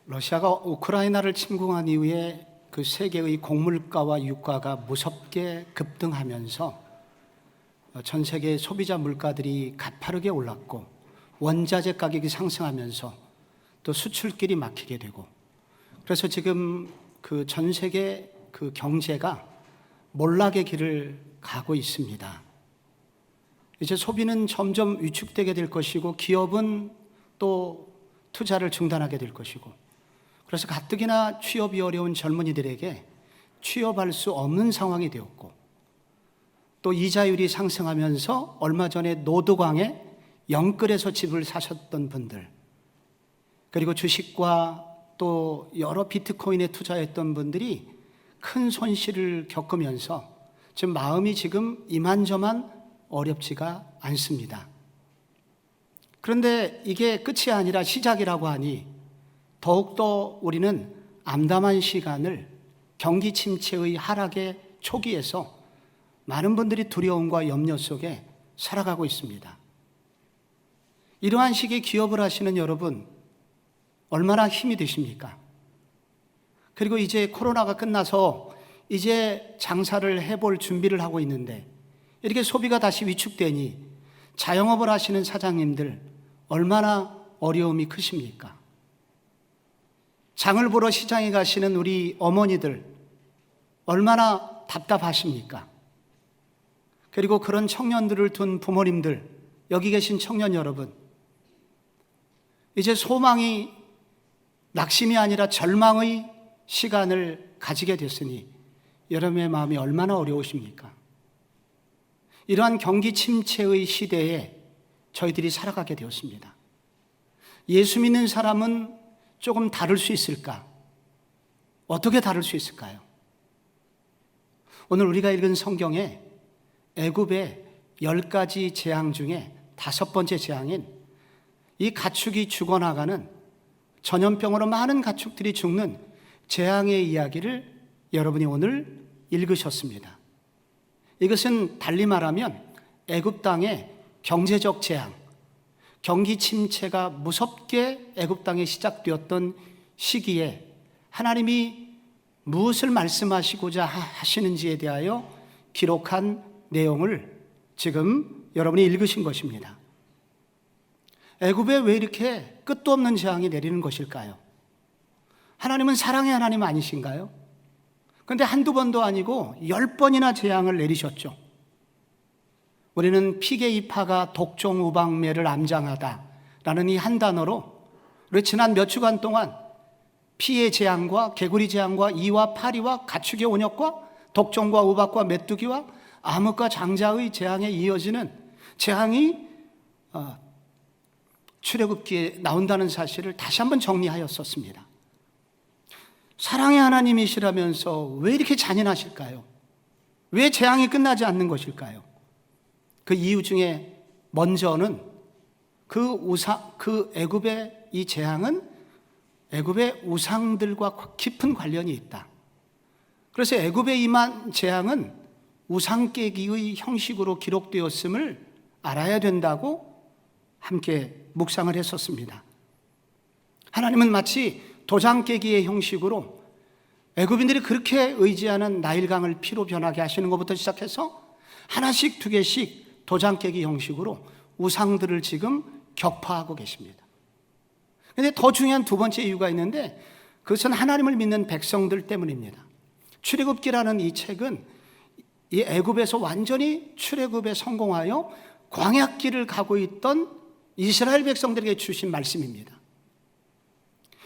러시아가 우크라이나를 침공한 이후에 그 세계의 곡물가와 유가가 무섭게 급등하면서 전 세계 소비자 물가들이 가파르게 올랐고 원자재 가격이 상승하면서 또 수출길이 막히게 되고, 그래서 지금 그 전 세계 그 경제가 몰락의 길을 가고 있습니다. 이제 소비는 점점 위축되게 될 것이고, 기업은 또 투자를 중단하게 될 것이고, 그래서 가뜩이나 취업이 어려운 젊은이들에게 취업할 수 없는 상황이 되었고, 또 이자율이 상승하면서 얼마 전에 노드광에 영끌에서 집을 사셨던 분들, 그리고 주식과 또 여러 비트코인에 투자했던 분들이 큰 손실을 겪으면서 지금 마음이 지금 이만저만 어렵지가 않습니다. 그런데 이게 끝이 아니라 시작이라고 하니 더욱더 우리는 암담한 시간을 경기 침체의 하락의 초기에서 많은 분들이 두려움과 염려 속에 살아가고 있습니다. 이러한 시기에 기업을 하시는 여러분, 얼마나 힘이 되십니까? 그리고 이제 코로나가 끝나서 이제 장사를 해볼 준비를 하고 있는데 이렇게 소비가 다시 위축되니 자영업을 하시는 사장님들 얼마나 어려움이 크십니까? 장을 보러 시장에 가시는 우리 어머니들 얼마나 답답하십니까? 그리고 그런 청년들을 둔 부모님들, 여기 계신 청년 여러분, 이제 소망이 낙심이 아니라 절망의 시간을 가지게 됐으니 여러분의 마음이 얼마나 어려우십니까? 이러한 경기 침체의 시대에 저희들이 살아가게 되었습니다. 예수 믿는 사람은 조금 다를 수 있을까? 어떻게 다를 수 있을까요? 오늘 우리가 읽은 성경에 애굽의 10가지 재앙 중에 5번째 재앙인 이 가축이 죽어나가는, 전염병으로 많은 가축들이 죽는 재앙의 이야기를 여러분이 오늘 읽으셨습니다. 이것은 달리 말하면 애굽 땅의 경제적 재앙, 경기 침체가 무섭게 애굽 땅에 시작되었던 시기에 하나님이 무엇을 말씀하시고자 하시는지에 대하여 기록한 내용을 지금 여러분이 읽으신 것입니다. 애굽에 왜 이렇게 끝도 없는 재앙이 내리는 것일까요? 하나님은 사랑의 하나님 아니신가요? 그런데 한두 번도 아니고 10번이나 재앙을 내리셨죠. 우리는 피게이파가 독종 우방매를 암장하다라는 이 한 단어로 우리 지난 몇 주간 동안 피의 재앙과 개구리 재앙과 이와 파리와 가축의 온역과 독종과 우박과 메뚜기와 암흑과 장자의 재앙에 이어지는 재앙이 출애굽기에 나온다는 사실을 다시 한번 정리하였었습니다. 사랑의 하나님이시라면서 왜 이렇게 잔인하실까요? 왜 재앙이 끝나지 않는 것일까요? 그 이유 중에 먼저는 그 애굽의 이 재앙은 애굽의 우상들과 깊은 관련이 있다. 그래서 애굽에 임한 재앙은 우상 깨기의 형식으로 기록되었음을 알아야 된다고 함께 묵상을 했었습니다. 하나님은 마치 도장 깨기의 형식으로 애굽인들이 그렇게 의지하는 나일강을 피로 변하게 하시는 것부터 시작해서 하나씩 두 개씩 도장 깨기 형식으로 우상들을 지금 격파하고 계십니다. 그런데 더 중요한 두 번째 이유가 있는데 그것은 하나님을 믿는 백성들 때문입니다. 출애굽기라는 이 책은 이 애굽에서 완전히 출애굽에 성공하여 광야길을 가고 있던 이스라엘 백성들에게 주신 말씀입니다.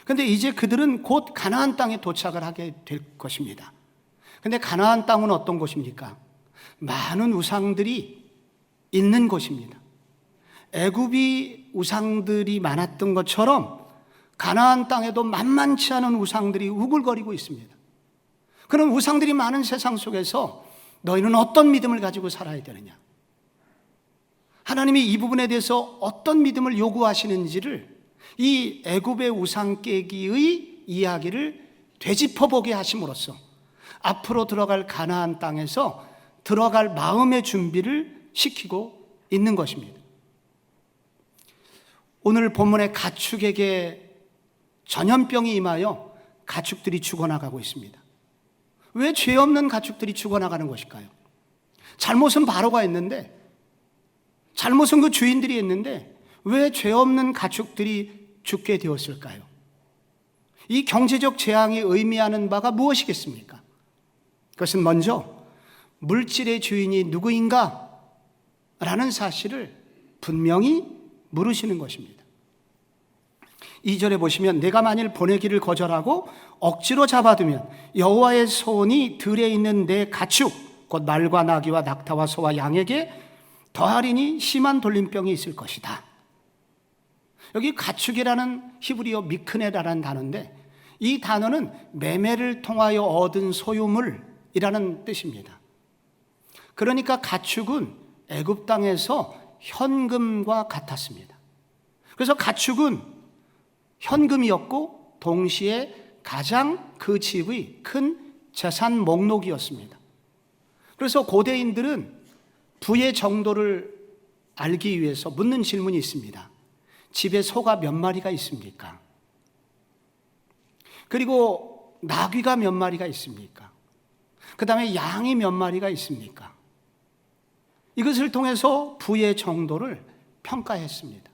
그런데 이제 그들은 곧 가나안 땅에 도착을 하게 될 것입니다. 그런데 가나안 땅은 어떤 곳입니까? 많은 우상들이 있는 곳입니다. 애굽이 우상들이 많았던 것처럼 가나안 땅에도 만만치 않은 우상들이 우글거리고 있습니다. 그런 우상들이 많은 세상 속에서 너희는 어떤 믿음을 가지고 살아야 되느냐? 하나님이 이 부분에 대해서 어떤 믿음을 요구하시는지를 이 애굽의 우상 깨기의 이야기를 되짚어보게 하심으로써 앞으로 들어갈 가나안 땅에서 들어갈 마음의 준비를 시키고 있는 것입니다. 오늘 본문의 가축에게 전염병이 임하여 가축들이 죽어나가고 있습니다. 왜 죄 없는 가축들이 죽어나가는 것일까요? 잘못은 바로가 했는데, 잘못은 그 주인들이 했는데 왜 죄 없는 가축들이 죽게 되었을까요? 이 경제적 재앙이 의미하는 바가 무엇이겠습니까? 그것은 먼저 물질의 주인이 누구인가? 라는 사실을 분명히 물으시는 것입니다. 2절에 보시면 내가 만일 보내기를 거절하고 억지로 잡아두면 여호와의 손이 들에 있는 내 가축 곧 말과 나귀와 낙타와 소와 양에게 더하리니 심한 돌림병이 있을 것이다. 여기 가축이라는 히브리어 미크네라는 단어인데 이 단어는 매매를 통하여 얻은 소유물이라는 뜻입니다. 그러니까 가축은 애굽 땅에서 현금과 같았습니다. 그래서 가축은 현금이었고 동시에 가장 그 집의 큰 재산 목록이었습니다. 그래서 고대인들은 부의 정도를 알기 위해서 묻는 질문이 있습니다. 집에 소가 몇 마리가 있습니까? 그리고 나귀가 몇 마리가 있습니까? 그 다음에 양이 몇 마리가 있습니까? 이것을 통해서 부의 정도를 평가했습니다.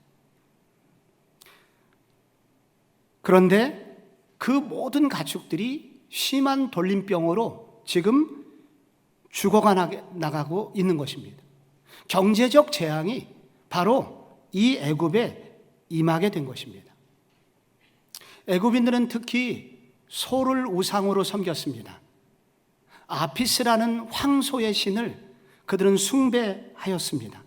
그런데 그 모든 가축들이 심한 돌림병으로 지금 죽어나가고 있는 것입니다. 경제적 재앙이 바로 이 애굽에 임하게 된 것입니다. 애굽인들은 특히 소를 우상으로 섬겼습니다. 아피스라는 황소의 신을 그들은 숭배하였습니다.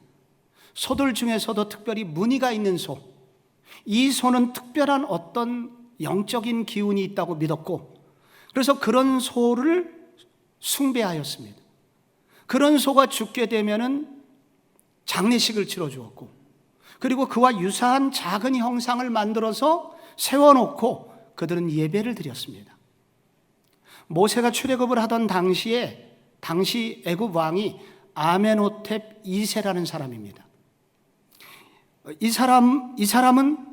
소들 중에서도 특별히 무늬가 있는 소, 이 소는 특별한 어떤 영적인 기운이 있다고 믿었고 그래서 그런 소를 숭배하였습니다. 그런 소가 죽게 되면은 장례식을 치러주었고 그리고 그와 유사한 작은 형상을 만들어서 세워놓고 그들은 예배를 드렸습니다. 모세가 출애굽을 하던 당시에 당시 애굽 왕이 아멘호텝 2세라는 사람입니다. 이 사람은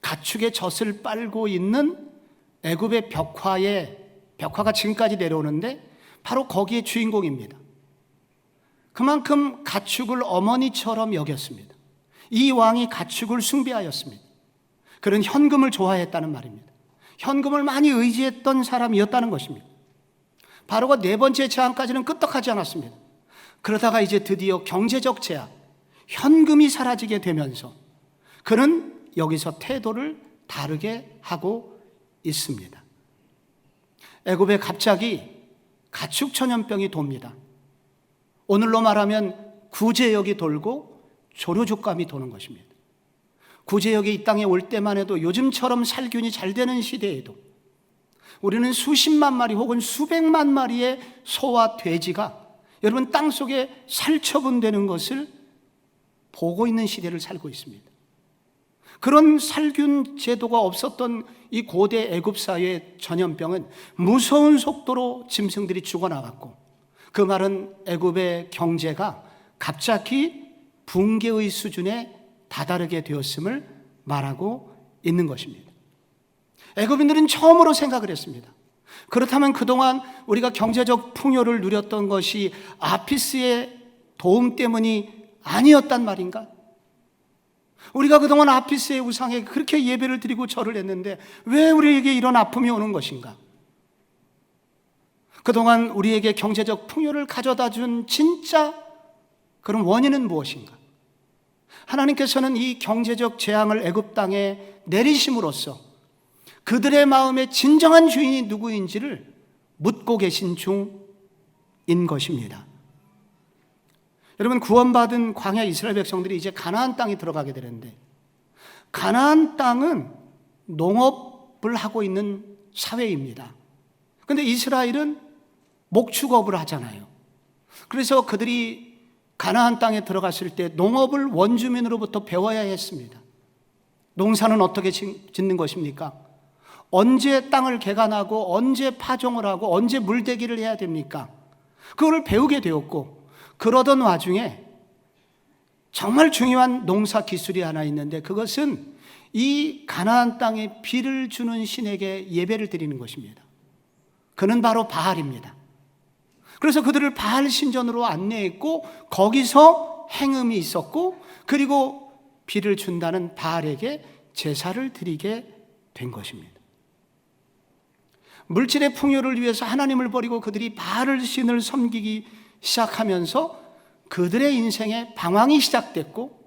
가축의 젖을 빨고 있는 애굽의 벽화가 지금까지 내려오는데 바로 거기에 주인공입니다. 그만큼 가축을 어머니처럼 여겼습니다. 이 왕이 가축을 숭배하였습니다. 그는 현금을 좋아했다는 말입니다. 현금을 많이 의지했던 사람이었다는 것입니다. 바로가 네 번째 재앙까지는 끄떡하지 않았습니다. 그러다가 이제 드디어 경제적 재앙, 현금이 사라지게 되면서 그는 여기서 태도를 다르게 하고 있습니다. 애굽에 갑자기 가축 전염병이 돕니다. 오늘로 말하면 구제역이 돌고 조류족감이 도는 것입니다. 구제역이 이 땅에 올 때만 해도 요즘처럼 살균이 잘 되는 시대에도 우리는 수십만 마리 혹은 수백만 마리의 소와 돼지가 여러분 땅속에 살처분되는 것을 보고 있는 시대를 살고 있습니다. 그런 살균 제도가 없었던 이 고대 애굽 사회의 전염병은 무서운 속도로 짐승들이 죽어나갔고 그 말은 애굽의 경제가 갑자기 붕괴의 수준에 다다르게 되었음을 말하고 있는 것입니다. 애굽인들은 처음으로 생각을 했습니다. 그렇다면 그동안 우리가 경제적 풍요를 누렸던 것이 아피스의 도움 때문이 아니었단 말인가? 우리가 그동안 아피스의 우상에 그렇게 예배를 드리고 절을 했는데 왜 우리에게 이런 아픔이 오는 것인가? 그동안 우리에게 경제적 풍요를 가져다 준 진짜 그런 원인은 무엇인가? 하나님께서는 이 경제적 재앙을 애굽 땅에 내리심으로써 그들의 마음의 진정한 주인이 누구인지를 묻고 계신 중인 것입니다. 여러분, 구원받은 광야 이스라엘 백성들이 이제 가나안 땅에 들어가게 되는데 가나안 땅은 농업을 하고 있는 사회입니다. 그런데 이스라엘은 목축업을 하잖아요. 그래서 그들이 가나안 땅에 들어갔을 때 농업을 원주민으로부터 배워야 했습니다. 농사는 어떻게 짓는 것입니까? 언제 땅을 개간하고 언제 파종을 하고 언제 물대기를 해야 됩니까? 그걸 배우게 되었고 그러던 와중에 정말 중요한 농사 기술이 하나 있는데 그것은 이 가나안 땅에 비를 주는 신에게 예배를 드리는 것입니다. 그는 바로 바알입니다. 그래서 그들을 바알 신전으로 안내했고 거기서 행음이 있었고 그리고 비를 준다는 바알에게 제사를 드리게 된 것입니다. 물질의 풍요를 위해서 하나님을 버리고 그들이 바알 신을 섬기기 시작하면서 그들의 인생에 방황이 시작됐고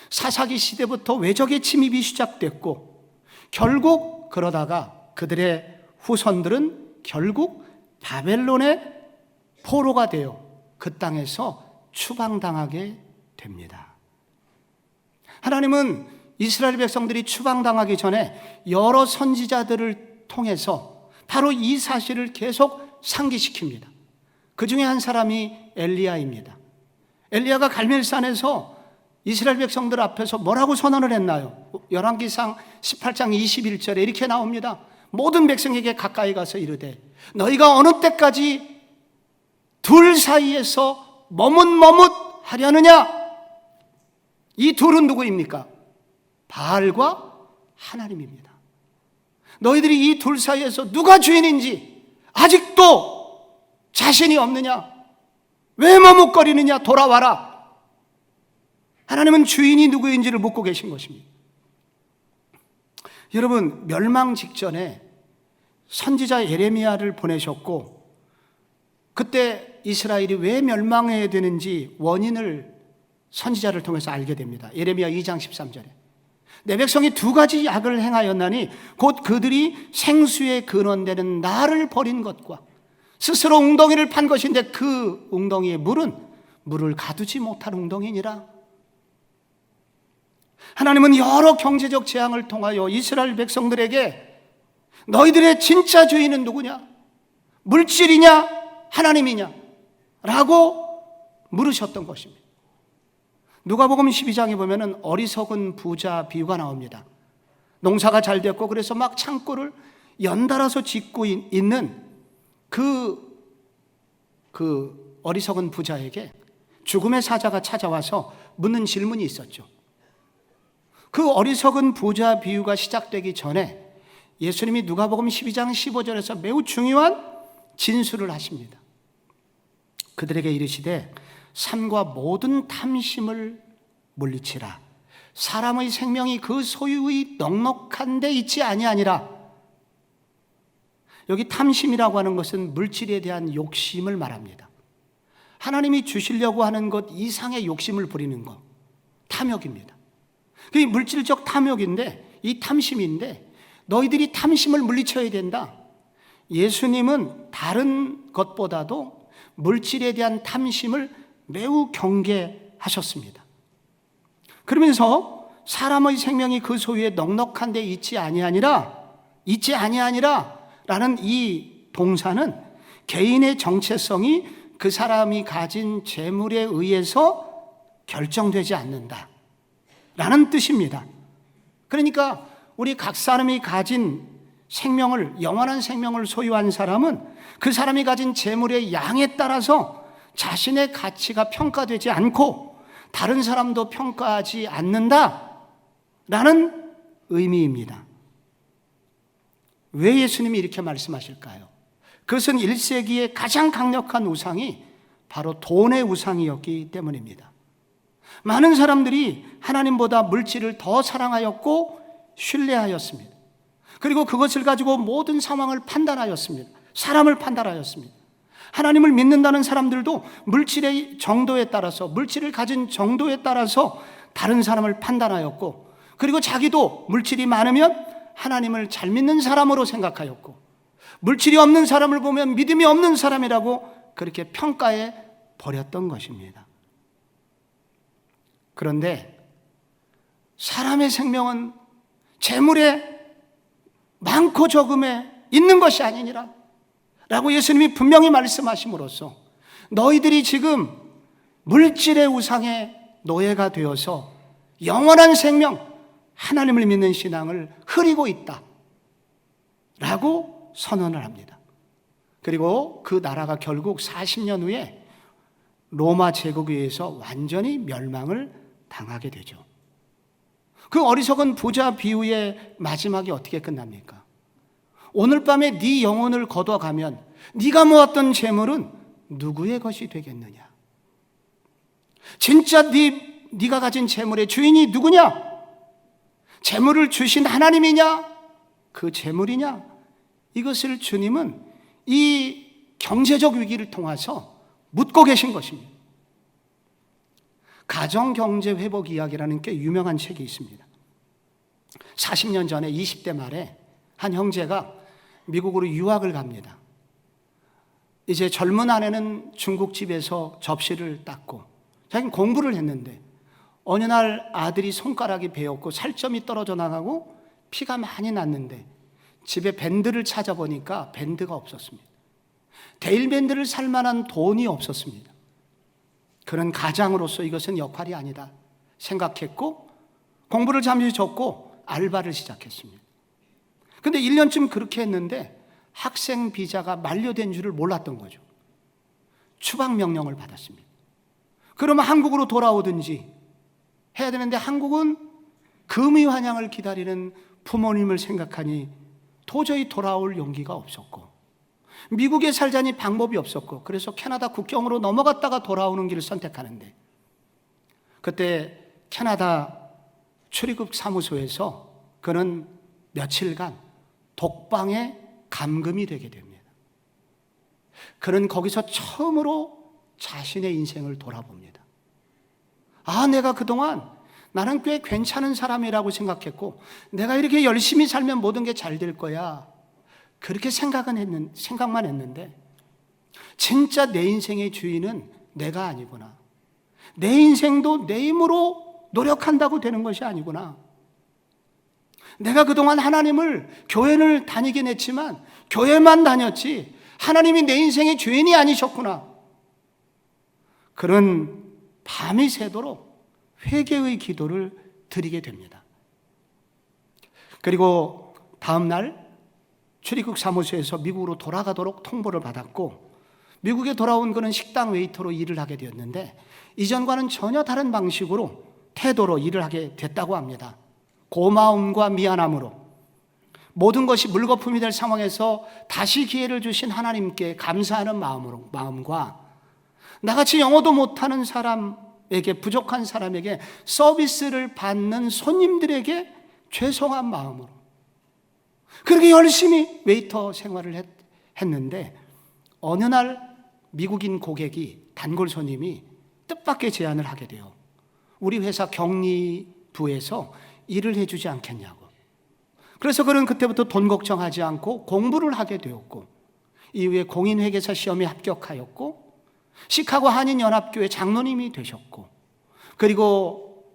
사사기 시대부터 외적의 침입이 시작됐고 결국 그러다가 그들의 후손들은 결국 바벨론의 포로가 되어 그 땅에서 추방당하게 됩니다. 하나님은 이스라엘 백성들이 추방당하기 전에 여러 선지자들을 통해서 바로 이 사실을 계속 상기시킵니다. 그 중에 한 사람이 엘리야입니다. 엘리야가 갈멜산에서 이스라엘 백성들 앞에서 뭐라고 선언을 했나요? 열왕기상 18장 21절에 이렇게 나옵니다. 모든 백성에게 가까이 가서 이르되 너희가 어느 때까지 둘 사이에서 머뭇머뭇하려느냐? 이 둘은 누구입니까? 바알과 하나님입니다. 너희들이 이 둘 사이에서 누가 주인인지 아직도 자신이 없느냐? 왜 머뭇거리느냐? 돌아와라. 하나님은 주인이 누구인지를 묻고 계신 것입니다. 여러분, 멸망 직전에 선지자 예레미야를 보내셨고 그때 이스라엘이 왜 멸망해야 되는지 원인을 선지자를 통해서 알게 됩니다. 예레미야 2장 13절에 내 백성이 두 가지 악을 행하였나니 곧 그들이 생수의 근원되는 나를 버린 것과 스스로 웅덩이를 판 것인데 그 웅덩이의 물은 물을 가두지 못한 웅덩이니라. 하나님은 여러 경제적 재앙을 통하여 이스라엘 백성들에게 너희들의 진짜 주인은 누구냐? 물질이냐? 하나님이냐? 라고 물으셨던 것입니다. 누가복음 12장에 보면은 어리석은 부자 비유가 나옵니다. 농사가 잘 됐고 그래서 막 창고를 연달아서 짓고 있는 그 어리석은 부자에게 죽음의 사자가 찾아와서 묻는 질문이 있었죠. 그 어리석은 부자 비유가 시작되기 전에 예수님이 누가복음 12장 15절에서 매우 중요한 진술을 하십니다. 그들에게 이르시되 삶과 모든 탐심을 물리치라. 사람의 생명이 그 소유의 넉넉한 데 있지 아니하니라. 여기 탐심이라고 하는 것은 물질에 대한 욕심을 말합니다. 하나님이 주시려고 하는 것 이상의 욕심을 부리는 것, 탐욕입니다. 그게 물질적 탐욕인데, 이 탐심인데 너희들이 탐심을 물리쳐야 된다. 예수님은 다른 것보다도 물질에 대한 탐심을 매우 경계하셨습니다. 그러면서 사람의 생명이 그 소유에 넉넉한 데 있지 아니하니라 라는 이 동사는 개인의 정체성이 그 사람이 가진 재물에 의해서 결정되지 않는다 라는 뜻입니다. 그러니까 우리 각 사람이 가진 생명을, 영원한 생명을 소유한 사람은 그 사람이 가진 재물의 양에 따라서 자신의 가치가 평가되지 않고 다른 사람도 평가하지 않는다라는 의미입니다. 왜 예수님이 이렇게 말씀하실까요? 그것은 1세기의 가장 강력한 우상이 바로 돈의 우상이었기 때문입니다. 많은 사람들이 하나님보다 물질을 더 사랑하였고 신뢰하였습니다. 그리고 그것을 가지고 모든 상황을 판단하였습니다. 사람을 판단하였습니다. 하나님을 믿는다는 사람들도 물질의 정도에 따라서, 물질을 가진 정도에 따라서 다른 사람을 판단하였고, 그리고 자기도 물질이 많으면 하나님을 잘 믿는 사람으로 생각하였고, 물질이 없는 사람을 보면 믿음이 없는 사람이라고 그렇게 평가해 버렸던 것입니다. 그런데 사람의 생명은 재물에 많고 적음에 있는 것이 아니니라 라고 예수님이 분명히 말씀하심으로써 너희들이 지금 물질의 우상의 노예가 되어서 영원한 생명, 하나님을 믿는 신앙을 흐리고 있다 라고 선언을 합니다. 그리고 그 나라가 결국 40년 후에 로마 제국에 의해서 완전히 멸망을 당하게 되죠. 그 어리석은 부자 비유의 마지막이 어떻게 끝납니까? 오늘 밤에 네 영혼을 거둬가면 네가 모았던 재물은 누구의 것이 되겠느냐? 진짜 네가 가진 재물의 주인이 누구냐? 재물을 주신 하나님이냐? 그 재물이냐? 이것을 주님은 이 경제적 위기를 통해서 묻고 계신 것입니다. 가정경제회복 이야기라는 꽤 유명한 책이 있습니다. 40년 전에 20대 말에 한 형제가 미국으로 유학을 갑니다. 이제 젊은 아내는 중국집에서 접시를 닦고 자기는 공부를 했는데 어느 날 아들이 손가락이 베었고 살점이 떨어져 나가고 피가 많이 났는데 집에 밴드를 찾아보니까 밴드가 없었습니다. 데일밴드를 살 만한 돈이 없었습니다. 그런 가장으로서 이것은 역할이 아니다 생각했고 공부를 잠시 접고 알바를 시작했습니다. 근데 1년쯤 그렇게 했는데 학생 비자가 만료된 줄을 몰랐던 거죠. 추방 명령을 받았습니다. 그러면 한국으로 돌아오든지 해야 되는데 한국은 금이 환영을 기다리는 부모님을 생각하니 도저히 돌아올 용기가 없었고 미국에 살자니 방법이 없었고 그래서 캐나다 국경으로 넘어갔다가 돌아오는 길을 선택하는데 그때 캐나다 출입국 사무소에서 그는 며칠간 독방에 감금이 되게 됩니다. 그는 거기서 처음으로 자신의 인생을 돌아봅니다. 아, 내가 그동안 나는 꽤 괜찮은 사람이라고 생각했고 내가 이렇게 열심히 살면 모든 게 잘 될 거야 그렇게 생각만 했는데 진짜 내 인생의 주인은 내가 아니구나. 내 인생도 내 힘으로 노력한다고 되는 것이 아니구나. 내가 그동안 하나님을 교회를 다니긴 했지만 교회만 다녔지 하나님이 내 인생의 주인이 아니셨구나. 그런 밤이 새도록 회개의 기도를 드리게 됩니다. 그리고 다음 날 출입국 사무소에서 미국으로 돌아가도록 통보를 받았고 미국에 돌아온 그는 식당 웨이터로 일을 하게 되었는데 이전과는 전혀 다른 방식으로 태도로 일을 하게 됐다고 합니다. 고마움과 미안함으로 모든 것이 물거품이 될 상황에서 다시 기회를 주신 하나님께 감사하는 마음과 나같이 영어도 못하는 사람에게 부족한 사람에게 서비스를 받는 손님들에게 죄송한 마음으로 그렇게 열심히 웨이터 생활을 했는데 어느 날 미국인 고객이 단골 손님이 뜻밖의 제안을 하게 돼요. 우리 회사 격리부에서 일을 해주지 않겠냐고. 그래서 그는 그때부터 돈 걱정하지 않고 공부를 하게 되었고 이후에 공인회계사 시험에 합격하였고 시카고 한인연합교회 장로님이 되셨고 그리고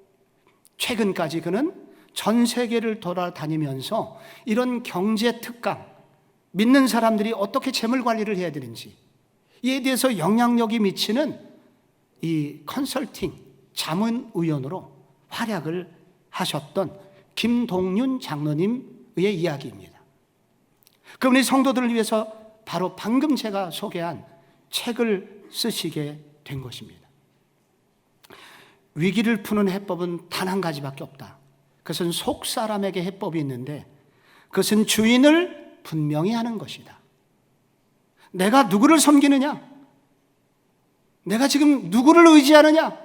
최근까지 그는 전 세계를 돌아다니면서 이런 경제 특강, 믿는 사람들이 어떻게 재물 관리를 해야 되는지 이에 대해서 영향력이 미치는 이 컨설팅 자문위원으로 활약을 하셨던 김동윤 장로님의 이야기입니다. 그분이 성도들을 위해서 바로 방금 제가 소개한 책을 쓰시게 된 것입니다. 위기를 푸는 해법은 단 한 가지밖에 없다. 그것은 속 사람에게 해법이 있는데 그것은 주인을 분명히 하는 것이다. 내가 누구를 섬기느냐? 내가 지금 누구를 의지하느냐?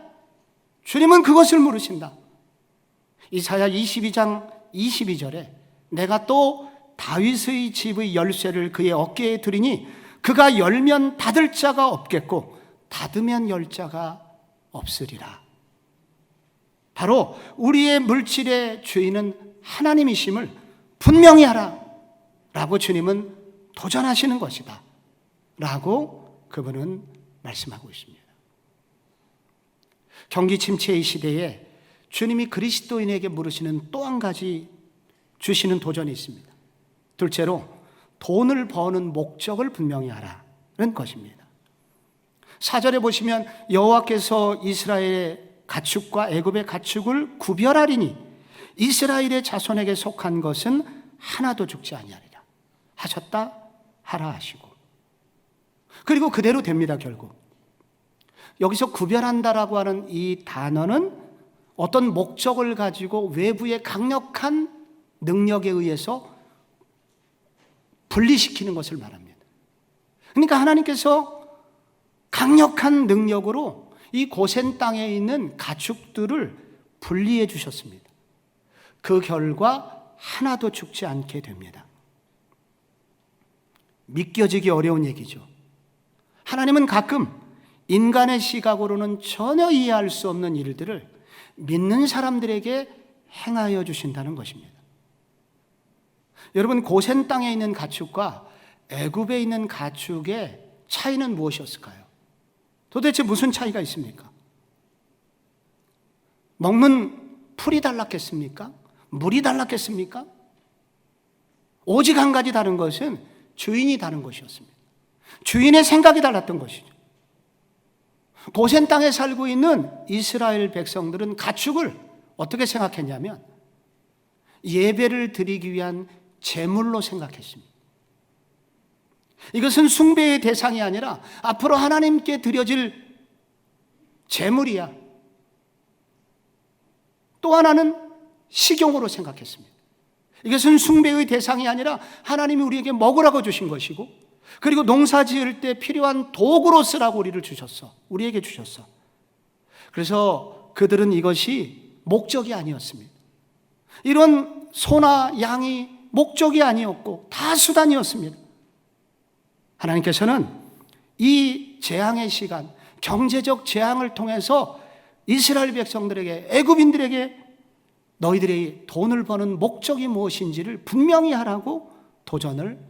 주님은 그것을 물으신다. 이사야 22장 22절에 내가 또 다윗의 집의 열쇠를 그의 어깨에 두리니 그가 열면 닫을 자가 없겠고 닫으면 열 자가 없으리라. 바로 우리의 물질의 주인은 하나님이심을 분명히 하라 라고 주님은 도전하시는 것이다 라고 그분은 말씀하고 있습니다. 경기 침체의 시대에 주님이 그리스도인에게 물으시는 또 한 가지 주시는 도전이 있습니다. 둘째로 돈을 버는 목적을 분명히 하라는 것입니다. 4절에 보시면 여호와께서 이스라엘의 가축과 애굽의 가축을 구별하리니 이스라엘의 자손에게 속한 것은 하나도 죽지 아니하리라 하셨다 하라 하시고 그리고 그대로 됩니다. 결국 여기서 구별한다라고 하는 이 단어는 어떤 목적을 가지고 외부의 강력한 능력에 의해서 분리시키는 것을 말합니다. 그러니까 하나님께서 강력한 능력으로 이 고센 땅에 있는 가축들을 분리해 주셨습니다. 그 결과 하나도 죽지 않게 됩니다. 믿겨지기 어려운 얘기죠. 하나님은 가끔 인간의 시각으로는 전혀 이해할 수 없는 일들을 믿는 사람들에게 행하여 주신다는 것입니다. 여러분, 고센 땅에 있는 가축과 애굽에 있는 가축의 차이는 무엇이었을까요? 도대체 무슨 차이가 있습니까? 먹는 풀이 달랐겠습니까? 물이 달랐겠습니까? 오직 한 가지 다른 것은 주인이 다른 것이었습니다. 주인의 생각이 달랐던 것이죠. 고센 땅에 살고 있는 이스라엘 백성들은 가축을 어떻게 생각했냐면 예배를 드리기 위한 제물로 생각했습니다. 이것은 숭배의 대상이 아니라 앞으로 하나님께 드려질 제물이야. 또 하나는 식용으로 생각했습니다. 이것은 숭배의 대상이 아니라 하나님이 우리에게 먹으라고 주신 것이고, 그리고 농사 지을 때 필요한 도구로 쓰라고 우리에게 주셨어. 그래서 그들은 이것이 목적이 아니었습니다. 이런 소나 양이 목적이 아니었고 다 수단이었습니다. 하나님께서는 이 재앙의 시간, 경제적 재앙을 통해서 이스라엘 백성들에게, 애굽인들에게 너희들이 돈을 버는 목적이 무엇인지를 분명히 하라고 도전을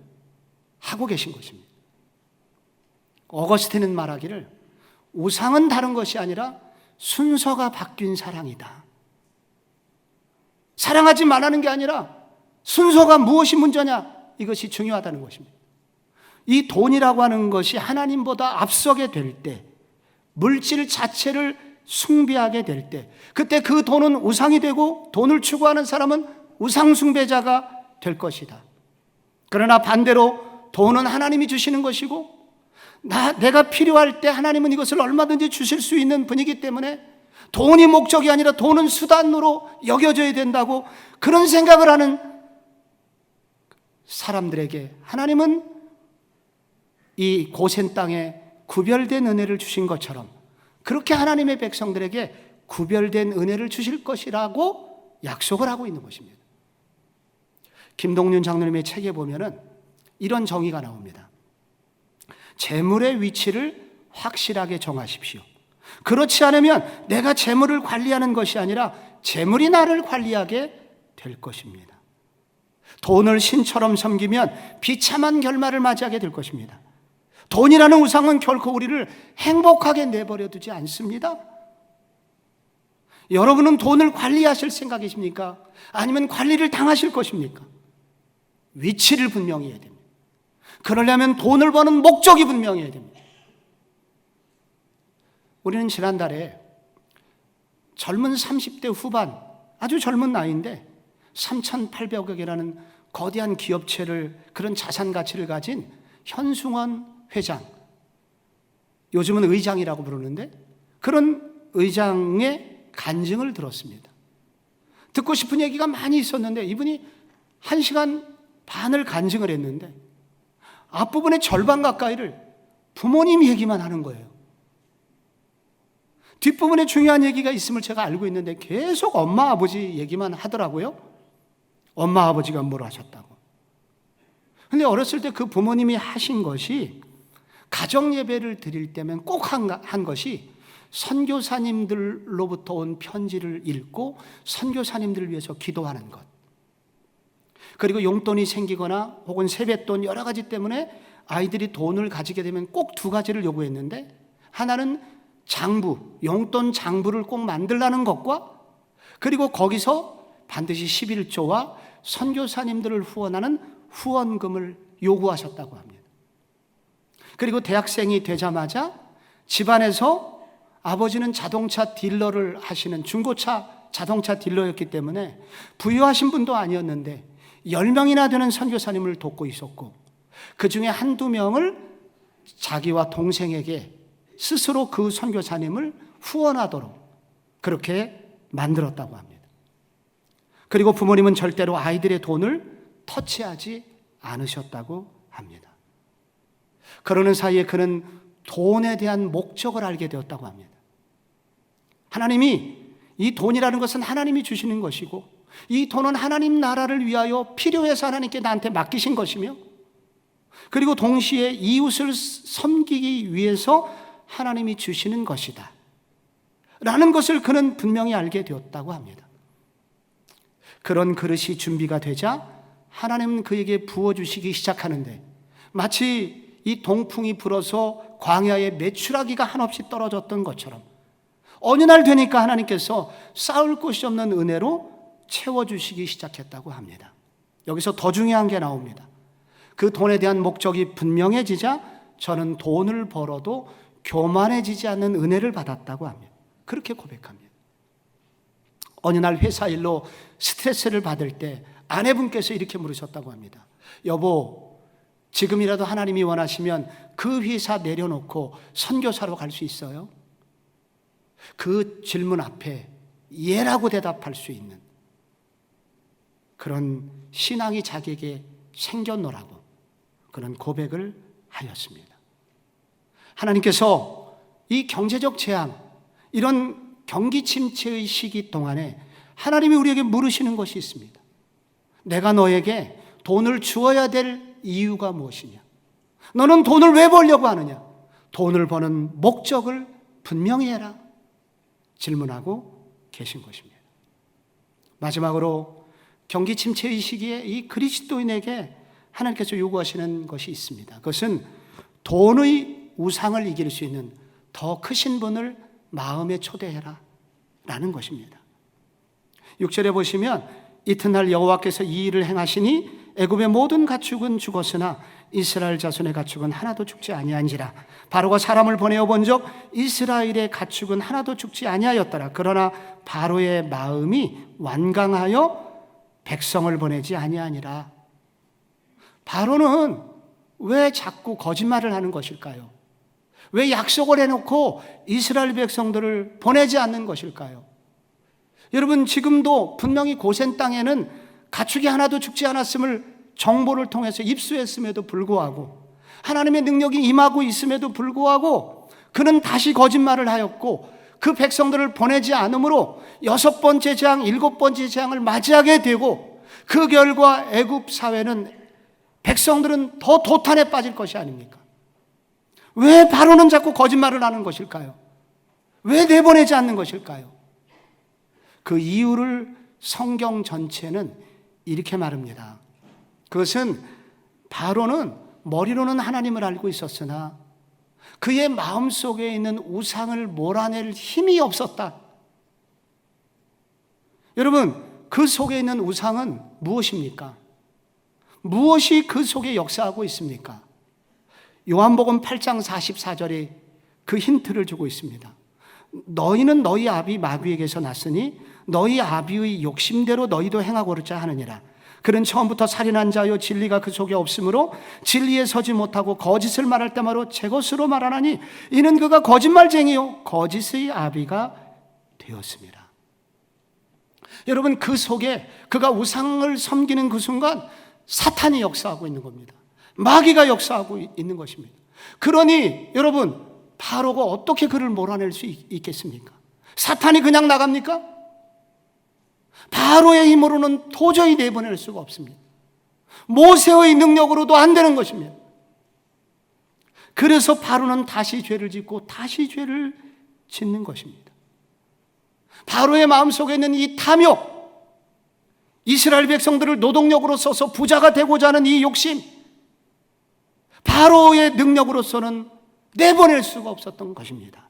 하고 계신 것입니다. 어거스틴은 말하기를 우상은 다른 것이 아니라 순서가 바뀐 사랑이다. 사랑하지 말라는 게 아니라 순서가 무엇이 문제냐, 이것이 중요하다는 것입니다. 이 돈이라고 하는 것이 하나님보다 앞서게 될 때, 물질 자체를 숭배하게 될 때, 그때 그 돈은 우상이 되고 돈을 추구하는 사람은 우상 숭배자가 될 것이다. 그러나 반대로 돈은 하나님이 주시는 것이고 내가 필요할 때 하나님은 이것을 얼마든지 주실 수 있는 분이기 때문에 돈이 목적이 아니라 돈은 수단으로 여겨져야 된다고 그런 생각을 하는 사람들에게 하나님은 이 고센 땅에 구별된 은혜를 주신 것처럼 그렇게 하나님의 백성들에게 구별된 은혜를 주실 것이라고 약속을 하고 있는 것입니다. 김동윤 장로님의 책에 보면은 이런 정의가 나옵니다. 재물의 위치를 확실하게 정하십시오. 그렇지 않으면 내가 재물을 관리하는 것이 아니라 재물이 나를 관리하게 될 것입니다. 돈을 신처럼 섬기면 비참한 결말을 맞이하게 될 것입니다. 돈이라는 우상은 결코 우리를 행복하게 내버려 두지 않습니다. 여러분은 돈을 관리하실 생각이십니까? 아니면 관리를 당하실 것입니까? 위치를 분명히 해야 됩니다. 그러려면 돈을 버는 목적이 분명해야 됩니다. 우리는 지난달에 젊은 30대 후반, 아주 젊은 나이인데 3,800억이라는 거대한 기업체를, 그런 자산 가치를 가진 현승원 회장, 요즘은 의장이라고 부르는데 그런 의장의 간증을 들었습니다. 듣고 싶은 얘기가 많이 있었는데 이분이 1시간 반을 간증을 했는데 앞부분의 절반 가까이를 부모님 얘기만 하는 거예요. 뒷부분에 중요한 얘기가 있음을 제가 알고 있는데 계속 엄마 아버지 얘기만 하더라고요. 엄마 아버지가 뭘 하셨다고. 근데 어렸을 때 그 부모님이 하신 것이 가정 예배를 드릴 때면 꼭 한 것이 선교사님들로부터 온 편지를 읽고 선교사님들을 위해서 기도하는 것. 그리고 용돈이 생기거나 혹은 세뱃돈 여러 가지 때문에 아이들이 돈을 가지게 되면 꼭 두 가지를 요구했는데, 하나는 장부, 용돈 장부를 꼭 만들라는 것과, 그리고 거기서 반드시 11조와 선교사님들을 후원하는 후원금을 요구하셨다고 합니다. 그리고 대학생이 되자마자 집안에서 아버지는 자동차 딜러를 하시는 중고차 자동차 딜러였기 때문에 부유하신 분도 아니었는데 10명이나 되는 선교사님을 돕고 있었고, 그 중에 한두 명을 자기와 동생에게 스스로 그 선교사님을 후원하도록 그렇게 만들었다고 합니다. 그리고 부모님은 절대로 아이들의 돈을 터치하지 않으셨다고 합니다. 그러는 사이에 그는 돈에 대한 목적을 알게 되었다고 합니다. 하나님이, 이 돈이라는 것은 하나님이 주시는 것이고, 이 돈은 하나님 나라를 위하여 필요해서 하나님께 나한테 맡기신 것이며, 그리고 동시에 이웃을 섬기기 위해서 하나님이 주시는 것이다 라는 것을 그는 분명히 알게 되었다고 합니다. 그런 그릇이 준비가 되자 하나님은 그에게 부어주시기 시작하는데, 마치 이 동풍이 불어서 광야에 메추라기가 한없이 떨어졌던 것처럼 어느 날 되니까 하나님께서 쌓을 곳이 없는 은혜로 채워주시기 시작했다고 합니다. 여기서 더 중요한 게 나옵니다. 그 돈에 대한 목적이 분명해지자 저는 돈을 벌어도 교만해지지 않는 은혜를 받았다고 합니다. 그렇게 고백합니다. 어느 날 회사 일로 스트레스를 받을 때 아내분께서 이렇게 물으셨다고 합니다. 여보, 지금이라도 하나님이 원하시면 그 회사 내려놓고 선교사로 갈 수 있어요? 그 질문 앞에 예라고 대답할 수 있는 그런 신앙이 자기에게 생겼노라고 그런 고백을 하였습니다. 하나님께서 이 경제적 재앙, 이런 경기 침체의 시기 동안에 하나님이 우리에게 물으시는 것이 있습니다. 내가 너에게 돈을 주어야 될 이유가 무엇이냐? 너는 돈을 왜 벌려고 하느냐? 돈을 버는 목적을 분명히 해라. 질문하고 계신 것입니다. 마지막으로 경기 침체의 시기에 이 그리스도인에게 하나님께서 요구하시는 것이 있습니다. 그것은 돈의 우상을 이길 수 있는 더 크신 분을 마음에 초대해라 라는 것입니다. 6절에 보시면 이튿날 여호와께서 이 일을 행하시니 애굽의 모든 가축은 죽었으나 이스라엘 자손의 가축은 하나도 죽지 아니한지라. 바로가 사람을 보내어 본적 이스라엘의 가축은 하나도 죽지 아니하였더라. 그러나 바로의 마음이 완강하여 백성을 보내지 아니하니라. 바로는 왜 자꾸 거짓말을 하는 것일까요? 왜 약속을 해놓고 이스라엘 백성들을 보내지 않는 것일까요? 여러분, 지금도 분명히 고센 땅에는 가축이 하나도 죽지 않았음을 정보를 통해서 입수했음에도 불구하고, 하나님의 능력이 임하고 있음에도 불구하고 그는 다시 거짓말을 하였고 그 백성들을 보내지 않으므로 6번째 재앙, 7번째 재앙을 맞이하게 되고, 그 결과 애굽 사회는, 백성들은 더 도탄에 빠질 것이 아닙니까? 왜 바로는 자꾸 거짓말을 하는 것일까요? 왜 내보내지 않는 것일까요? 그 이유를 성경 전체는 이렇게 말합니다. 그것은 바로는 머리로는 하나님을 알고 있었으나 그의 마음속에 있는 우상을 몰아낼 힘이 없었다. 여러분, 그 속에 있는 우상은 무엇입니까? 무엇이 그 속에 역사하고 있습니까? 요한복음 8장 44절에 그 힌트를 주고 있습니다. 너희는 너희 아비 마귀에게서 났으니 너희 아비의 욕심대로 너희도 행하고자 하느니라. 그는 처음부터 살인한 자요 진리가 그 속에 없으므로 진리에 서지 못하고 거짓을 말할 때마로 제 것으로 말하나니 이는 그가 거짓말쟁이요 거짓의 아비가 되었습니다. 여러분, 그 속에 그가 우상을 섬기는 그 순간 사탄이 역사하고 있는 겁니다. 마귀가 역사하고 있는 것입니다. 그러니 여러분, 바로가 어떻게 그를 몰아낼 수 있겠습니까? 사탄이 그냥 나갑니까? 바로의 힘으로는 도저히 내보낼 수가 없습니다. 모세의 능력으로도 안 되는 것입니다. 그래서 바로는 다시 죄를 짓고 다시 죄를 짓는 것입니다. 바로의 마음속에 있는 이 탐욕, 이스라엘 백성들을 노동력으로 써서 부자가 되고자 하는 이 욕심, 바로의 능력으로서는 내보낼 수가 없었던 것입니다.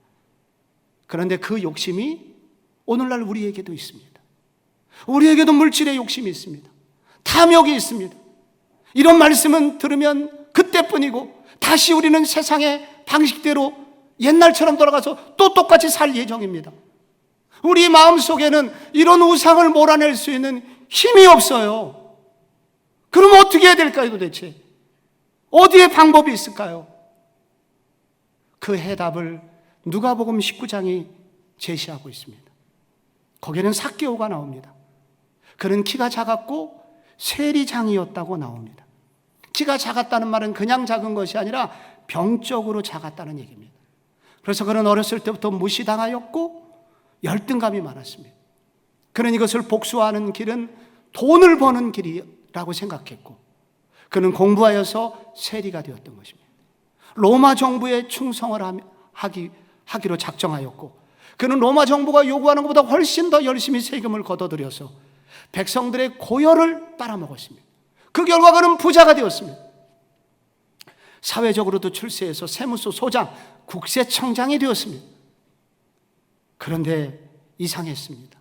그런데 그 욕심이 오늘날 우리에게도 있습니다. 우리에게도 물질의 욕심이 있습니다. 탐욕이 있습니다. 이런 말씀은 들으면 그때뿐이고 다시 우리는 세상의 방식대로 옛날처럼 돌아가서 또 똑같이 살 예정입니다. 우리 마음속에는 이런 우상을 몰아낼 수 있는 힘이 없어요. 그럼 어떻게 해야 될까요, 도대체? 어디에 방법이 있을까요? 그 해답을 누가복음 19장이 제시하고 있습니다. 거기에는 삭개오가 나옵니다. 그는 키가 작았고 세리장이었다고 나옵니다. 키가 작았다는 말은 그냥 작은 것이 아니라 병적으로 작았다는 얘기입니다. 그래서 그는 어렸을 때부터 무시당하였고 열등감이 많았습니다. 그는 이것을 복수하는 길은 돈을 버는 길이라고 생각했고, 그는 공부하여서 세리가 되었던 것입니다. 로마 정부에 충성을 하기로 작정하였고, 그는 로마 정부가 요구하는 것보다 훨씬 더 열심히 세금을 걷어들여서 백성들의 고열을 빨아먹었습니다. 그 결과 그는 부자가 되었습니다. 사회적으로도 출세해서 세무서 소장, 국세청장이 되었습니다. 그런데 이상했습니다.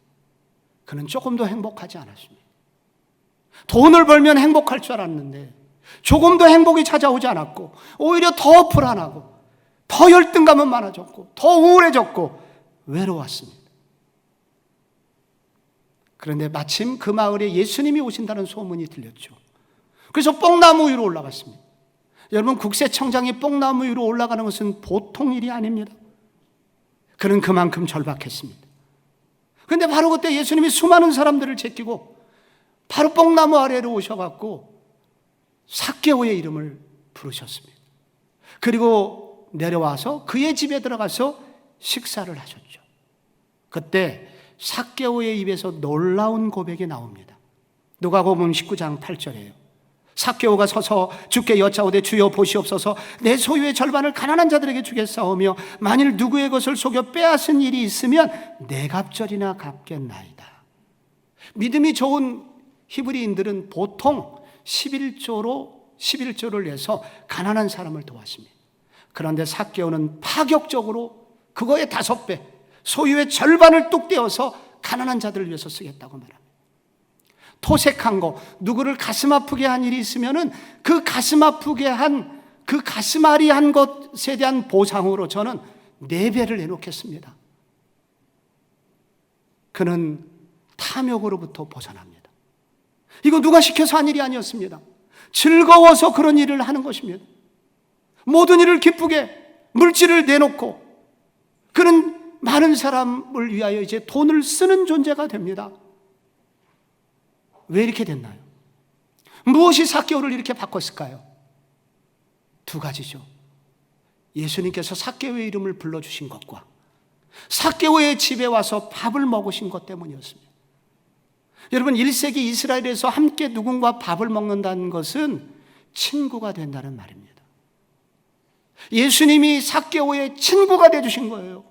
그는 조금도 행복하지 않았습니다. 돈을 벌면 행복할 줄 알았는데 조금도 행복이 찾아오지 않았고, 오히려 더 불안하고 더 열등감은 많아졌고 더 우울해졌고 외로웠습니다. 그런데 마침 그 마을에 예수님이 오신다는 소문이 들렸죠. 그래서 뽕나무 위로 올라갔습니다. 여러분, 국세청장이 뽕나무 위로 올라가는 것은 보통 일이 아닙니다. 그는 그만큼 절박했습니다. 그런데 바로 그때 예수님이 수많은 사람들을 제끼고 바로 뽕나무 아래로 오셔갖고 삭개오의 이름을 부르셨습니다. 그리고 내려와서 그의 집에 들어가서 식사를 하셨죠. 그때 삭개오의 입에서 놀라운 고백이 나옵니다. 누가복음 19장 8절이에요. 삭개오가 서서 주께 여짜오되 주여 보시옵소서, 내 소유의 절반을 가난한 자들에게 주겠사오며 만일 누구의 것을 속여 빼앗은 일이 있으면 네 갑절이나 갚겠나이다. 믿음이 좋은 히브리인들은 보통 11조를 내서 가난한 사람을 도왔습니다. 그런데 삭개오는 파격적으로 그거의 5배, 소유의 절반을 뚝 떼어서 가난한 자들을 위해서 쓰겠다고 말합니다. 토색한 거, 누구를 가슴 아프게 한 일이 있으면은 그 가슴 아프게 한 그 가슴 앓이 한 것에 대한 보상으로 저는 4배를 내놓겠습니다. 그는 탐욕으로부터 벗어납니다. 이거 누가 시켜서 한 일이 아니었습니다. 즐거워서 그런 일을 하는 것입니다. 모든 일을 기쁘게 물질을 내놓고 그는 많은 사람을 위하여 이제 돈을 쓰는 존재가 됩니다. 왜 이렇게 됐나요? 무엇이 삭개오를 이렇게 바꿨을까요? 2가지죠. 예수님께서 삭개오의 이름을 불러주신 것과 삭개오의 집에 와서 밥을 먹으신 것 때문이었습니다. 여러분, 1세기 이스라엘에서 함께 누군가 밥을 먹는다는 것은 친구가 된다는 말입니다. 예수님이 삭개오의 친구가 되어주신 거예요.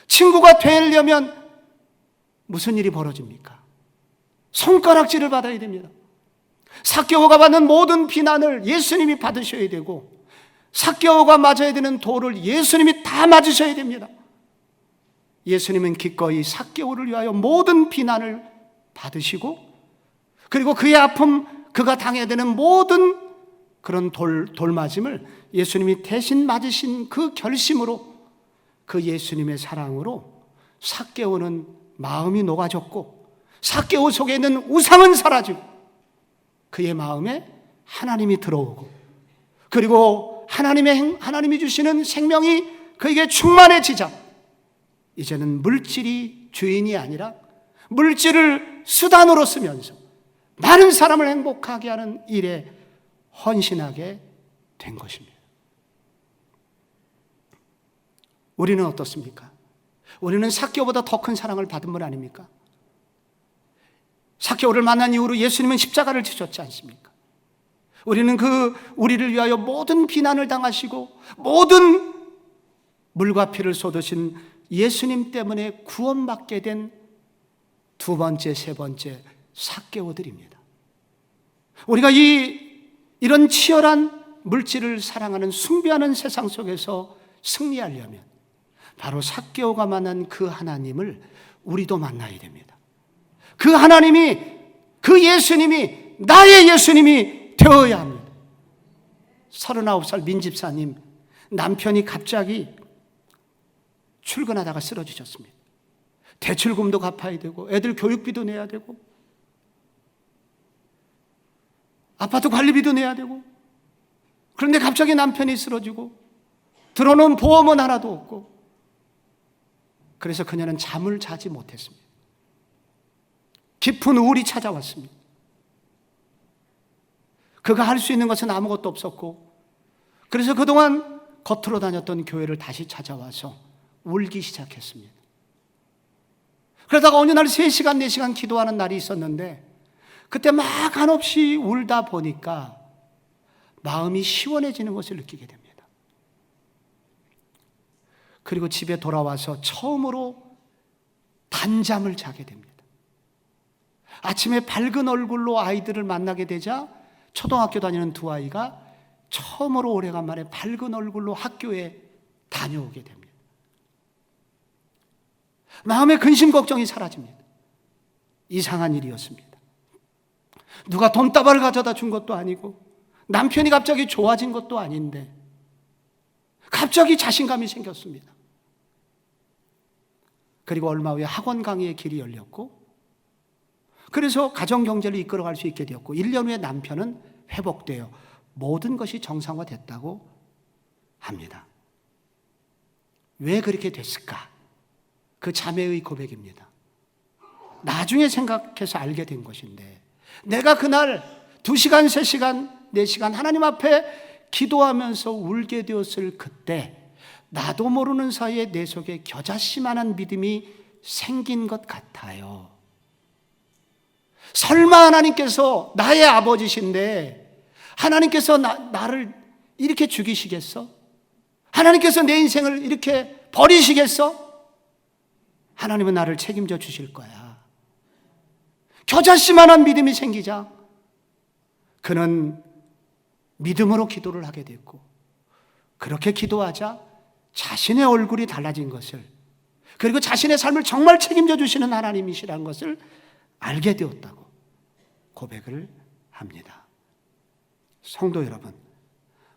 친구가 되려면 무슨 일이 벌어집니까? 손가락질을 받아야 됩니다. 삭개오가 받는 모든 비난을 예수님이 받으셔야 되고, 삭개오가 맞아야 되는 돌을 예수님이 다 맞으셔야 됩니다. 예수님은 기꺼이 삭개오를 위하여 모든 비난을 받으시고, 그리고 그의 아픔, 그가 당해야 되는 모든 그런 돌맞음을 예수님이 대신 맞으신 그 결심으로, 그 예수님의 사랑으로 삭개오는 마음이 녹아졌고, 삭개오 속에 있는 우상은 사라지고 그의 마음에 하나님이 들어오고, 그리고 하나님이 주시는 생명이 그에게 충만해지자 이제는 물질이 주인이 아니라 물질을 수단으로 쓰면서 많은 사람을 행복하게 하는 일에 헌신하게 된 것입니다. 우리는 어떻습니까? 우리는 삭개오보다 더 큰 사랑을 받은 분 아닙니까? 삭개오를 만난 이후로 예수님은 십자가를 지셨지 않습니까? 우리는 우리를 위하여 모든 비난을 당하시고 모든 물과 피를 쏟으신 예수님 때문에 구원받게 된 2번째, 3번째 삭개오들입니다. 우리가 이런 치열한 물질을 사랑하는 숭배하는 세상 속에서 승리하려면 바로 삭개오가 만난 그 하나님을 우리도 만나야 됩니다. 그 하나님이, 그 예수님이 나의 예수님이 되어야 합니다. 39살 민집사님, 남편이 갑자기 출근하다가 쓰러지셨습니다. 대출금도 갚아야 되고 애들 교육비도 내야 되고 아파트 관리비도 내야 되고, 그런데 갑자기 남편이 쓰러지고 들어놓은 보험은 하나도 없고, 그래서 그녀는 잠을 자지 못했습니다. 깊은 우울이 찾아왔습니다. 그가 할 수 있는 것은 아무것도 없었고, 그래서 그동안 겉으로 다녔던 교회를 다시 찾아와서 울기 시작했습니다. 그러다가 어느 날 3시간, 4시간 기도하는 날이 있었는데, 그때 막 한없이 울다 보니까 마음이 시원해지는 것을 느끼게 됩니다. 그리고 집에 돌아와서 처음으로 단잠을 자게 됩니다. 아침에 밝은 얼굴로 아이들을 만나게 되자 초등학교 다니는 2아이가 처음으로 오래간만에 밝은 얼굴로 학교에 다녀오게 됩니다. 마음의 근심 걱정이 사라집니다. 이상한 일이었습니다. 누가 돈다발을 가져다 준 것도 아니고 남편이 갑자기 좋아진 것도 아닌데 갑자기 자신감이 생겼습니다. 그리고 얼마 후에 학원 강의의 길이 열렸고, 그래서 가정경제를 이끌어갈 수 있게 되었고, 1년 후에 남편은 회복되어 모든 것이 정상화됐다고 합니다. 왜 그렇게 됐을까? 그 자매의 고백입니다. 나중에 생각해서 알게 된 것인데, 내가 그날 2시간, 3시간, 4시간 하나님 앞에 기도하면서 울게 되었을 그때 나도 모르는 사이에 내 속에 겨자씨만한 믿음이 생긴 것 같아요. 설마 하나님께서 나의 아버지신데 하나님께서 나를 이렇게 죽이시겠어? 하나님께서 내 인생을 이렇게 버리시겠어? 하나님은 나를 책임져 주실 거야. 겨자씨만한 믿음이 생기자 그는 믿음으로 기도를 하게 됐고, 그렇게 기도하자 자신의 얼굴이 달라진 것을, 그리고 자신의 삶을 정말 책임져 주시는 하나님이시라는 것을 알게 되었다고 고백을 합니다. 성도 여러분,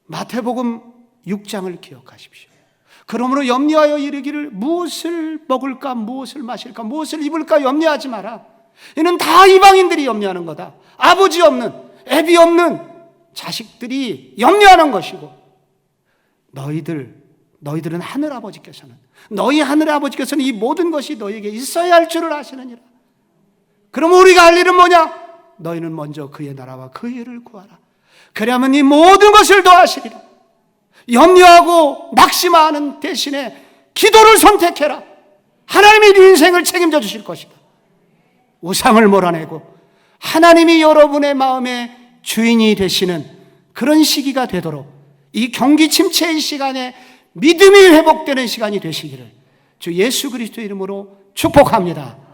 마태복음 6장을 기억하십시오. 그러므로 염려하여 이르기를 무엇을 먹을까, 무엇을 마실까, 무엇을 입을까 염려하지 마라. 이는 다 이방인들이 염려하는 거다. 아버지 없는, 애비 없는 자식들이 염려하는 것이고, 너희들은 하늘아버지께서는, 너희 하늘아버지께서는 이 모든 것이 너희에게 있어야 할 줄을 아시느니라. 그럼 우리가 할 일은 뭐냐? 너희는 먼저 그의 나라와 그의 일을 구하라. 그러면 이 모든 것을 더하시리라. 염려하고 낙심하는 대신에 기도를 선택해라. 하나님이 네 인생을 책임져 주실 것이다. 우상을 몰아내고 하나님이 여러분의 마음의 주인이 되시는 그런 시기가 되도록, 이 경기 침체의 시간에 믿음이 회복되는 시간이 되시기를 주 예수 그리스도의 이름으로 축복합니다.